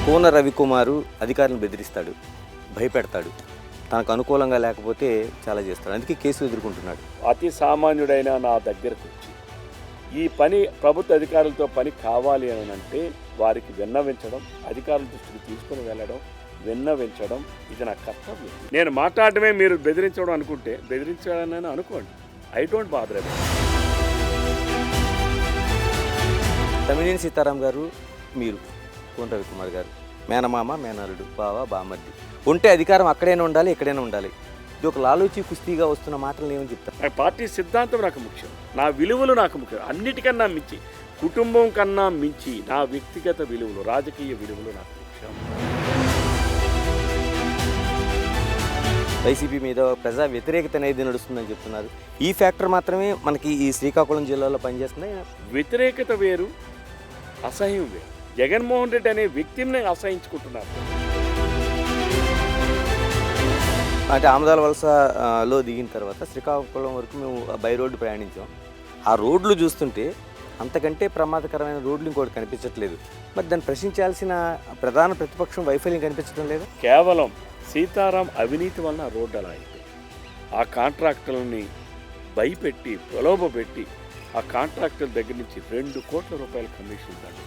కోన రవికుమారు అధికారులను బెదిరిస్తాడు, భయపెడతాడు, తనకు అనుకూలంగా లేకపోతే చాలా చేస్తాడు. అందుకే కేసులు ఎదుర్కొంటున్నాడు. అతి సామాన్యుడైన నా దగ్గరకు వచ్చి ఈ పని ప్రభుత్వ అధికారులతో పని కావాలి అని అంటే వారికి విన్నవించడం, అధికారుల దృష్టికి తీసుకుని వెళ్ళడం, విన్నవించడం ఇది నా కర్తవ్యం. నేను మాట్లాడటమే మీరు బెదిరించడం అనుకుంటే బెదిరించాలని అనుకోండి. I don't bother about. Tammineni Sitaram గారు, మీరు కోన రవికుమార్ గారు మేనమామ, మేనల్లుడు, బావ, బామర్ది. ఉంటే అధికారం అక్కడైనా ఉండాలి, ఎక్కడైనా ఉండాలి. ఇది ఒక లాలూచి కుస్తీగా వస్తున్న మాటలు ఏమని చెప్తారు? నా పార్టీ సిద్ధాంతం నాకు ముఖ్యం, నా విలువలు నాకు ముఖ్యం. అన్నిటికన్నా మించి, కుటుంబం కన్నా మించి నా వ్యక్తిగత విలువలు, రాజకీయ విలువలు నాకు ముఖ్యం. వైసీపీ మీద ప్రజా వ్యతిరేకత అనేది నడుస్తుందని చెప్తున్నారు. ఈ ఫ్యాక్టర్ మాత్రమే మనకి ఈ శ్రీకాకుళం జిల్లాలో పనిచేస్తుంది. వ్యతిరేకత వేరు, అసహ్యం వేరు. జగన్మోహన్ రెడ్డి అనే వ్యక్తిని అసహించుకుంటున్నారు. అంటే ఆమదాల వలసలో దిగిన తర్వాత శ్రీకాకుళం వరకు మేము బై రోడ్డు ప్రయాణించాం. ఆ రోడ్లు చూస్తుంటే అంతకంటే ప్రమాదకరమైన రోడ్లు ఇంకోటి కనిపించట్లేదు. మరి దాన్ని ప్రశ్నించాల్సిన ప్రధాన ప్రతిపక్షం వైఫల్యం కనిపించడం లేదు. కేవలం సీతారాం అవినీతి వలన రోడ్డు అలా అయింది. ఆ కాంట్రాక్టర్లని భయపెట్టి, ప్రలోభపెట్టి ఆ కాంట్రాక్టర్ దగ్గర నుంచి 2 కోట్ల రూపాయల కమిషన్ దండ